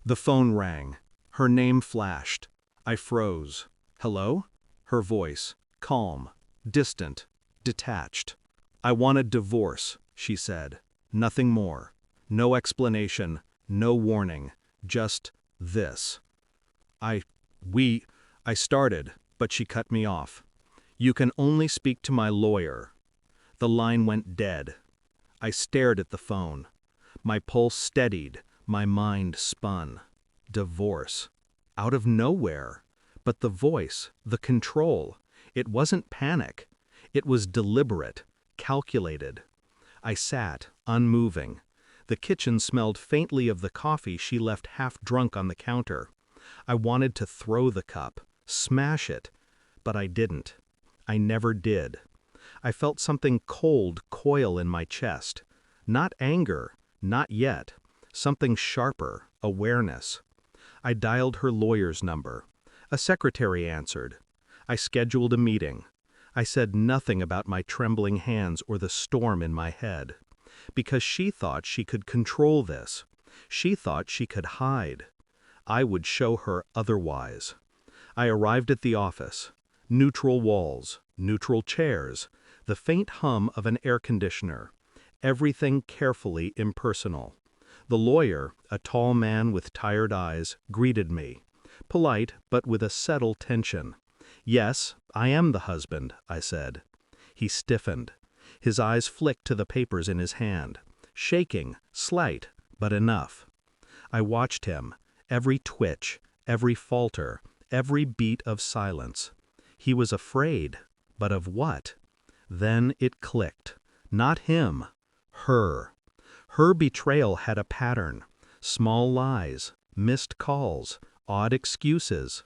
The phone rang. Her name flashed. I froze. Hello? Her voice, calm, distant, detached. I want a divorce, she said. Nothing more. No explanation, no warning, just this. I started, but she cut me off. You can only speak to my lawyer. The line went dead. I stared at the phone. My pulse steadied, my mind spun. Divorce. Out of nowhere. But the voice, the control, it wasn't panic. It was deliberate, calculated. I sat, unmoving. The kitchen smelled faintly of the coffee she left half drunk on the counter. I wanted to throw the cup, smash it, but I didn't. I never did. I felt something cold coil in my chest. Not anger, not yet. Something sharper, awareness. I dialed her lawyer's number. A secretary answered. I scheduled a meeting. I said nothing about my trembling hands or the storm in my head. Because she thought she could control this. She thought she could hide. I would show her otherwise. I arrived at the office. Neutral walls, neutral chairs, the faint hum of an air conditioner. Everything carefully impersonal. The lawyer, a tall man with tired eyes, greeted me. Polite, but with a subtle tension. Yes, I am the husband, I said. He stiffened. His eyes flicked to the papers in his hand. Shaking, slight, but enough. I watched him, every twitch, every falter, every beat of silence. He was afraid, but of what? Then it clicked. Not him. Her. Her betrayal had a pattern. Small lies, missed calls, odd excuses.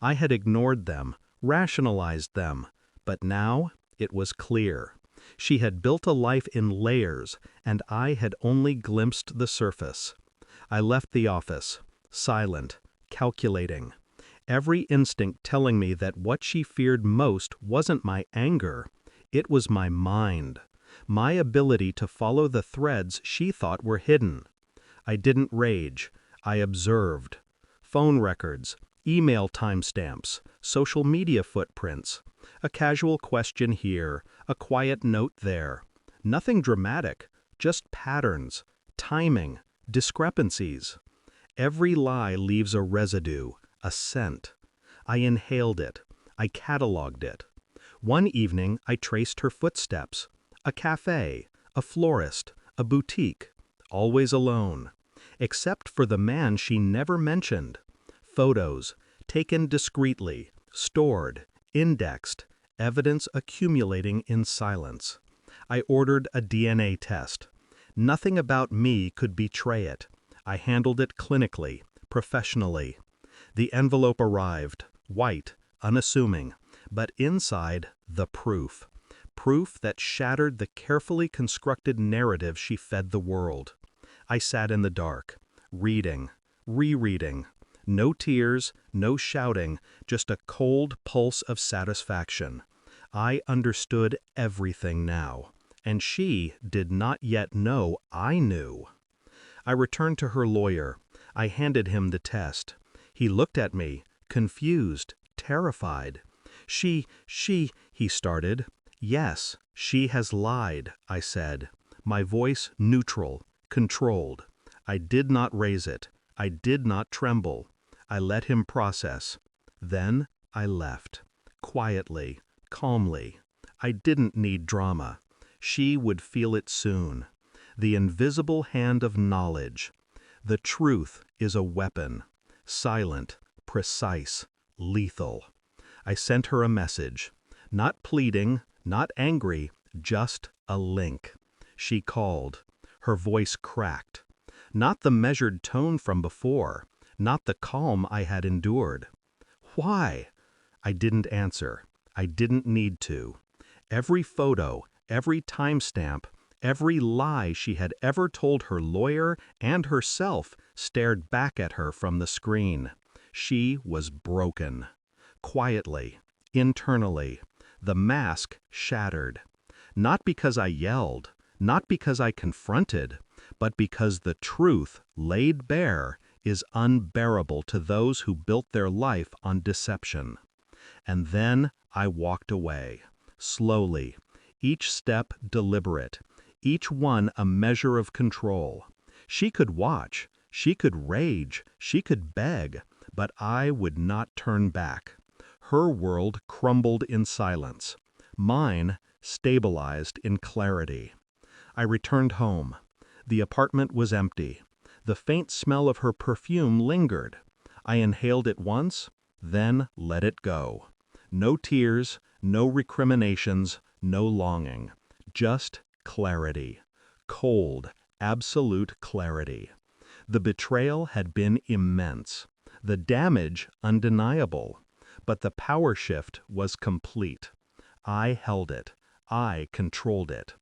I had ignored them, rationalized them, but now it was clear. She had built a life in layers, and I had only glimpsed the surface. I left the office, silent, calculating. Every instinct telling me that what she feared most wasn't my anger, it was my mind. My ability to follow the threads she thought were hidden. I didn't rage, I observed. Phone records, email timestamps, social media footprints. A casual question here, a quiet note there. Nothing dramatic, just patterns, timing, discrepancies. Every lie leaves a residue, a scent. I inhaled it, I cataloged it. One evening I traced her footsteps. A cafe, a florist, a boutique, always alone. Except for the man she never mentioned. Photos, taken discreetly, stored, indexed, evidence accumulating in silence. I ordered a DNA test. Nothing about me could betray it. I handled it clinically, professionally. The envelope arrived, white, unassuming, but inside, the proof. Proof that shattered the carefully constructed narrative she fed the world. I sat in the dark, reading, rereading. No tears, no shouting, just a cold pulse of satisfaction. I understood everything now, and she did not yet know I knew. I returned to her lawyer. I handed him the test. He looked at me, confused, terrified. She, he started. Yes, she has lied, I said. My voice neutral, controlled. I did not raise it. I did not tremble. I let him process. Then I left. Quietly, calmly. I didn't need drama. She would feel it soon. The invisible hand of knowledge. The truth is a weapon. Silent, precise, lethal. I sent her a message. Not pleading, not angry, just a link. She called. Her voice cracked. Not the measured tone from before, not the calm I had endured. Why? I didn't answer. I didn't need to. Every photo, every timestamp, every lie she had ever told her lawyer and herself stared back at her from the screen. She was broken. Quietly, internally, the mask shattered. Not because I yelled, not because I confronted, but because the truth, laid bare, is unbearable to those who built their life on deception. And then I walked away, slowly, each step deliberate, each one a measure of control. She could watch, she could rage, she could beg, but I would not turn back. Her world crumbled in silence. Mine stabilized in clarity. I returned home. The apartment was empty. The faint smell of her perfume lingered. I inhaled it once, then let it go. No tears, no recriminations, no longing. Just clarity. Cold, absolute clarity. The betrayal had been immense. The damage undeniable. But the power shift was complete. I held it. I controlled it.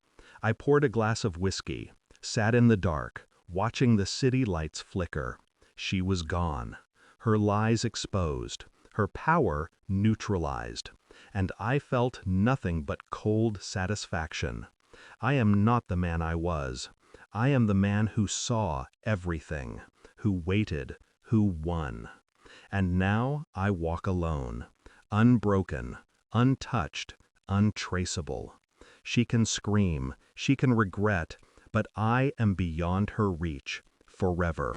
I poured a glass of whiskey, sat in the dark, watching the city lights flicker. She was gone. Her lies exposed. Her power neutralized. And I felt nothing but cold satisfaction. I am not the man I was. I am the man who saw everything, who waited, who won. And now I walk alone, unbroken, untouched, untraceable. She can scream, she can regret, but I am beyond her reach, forever.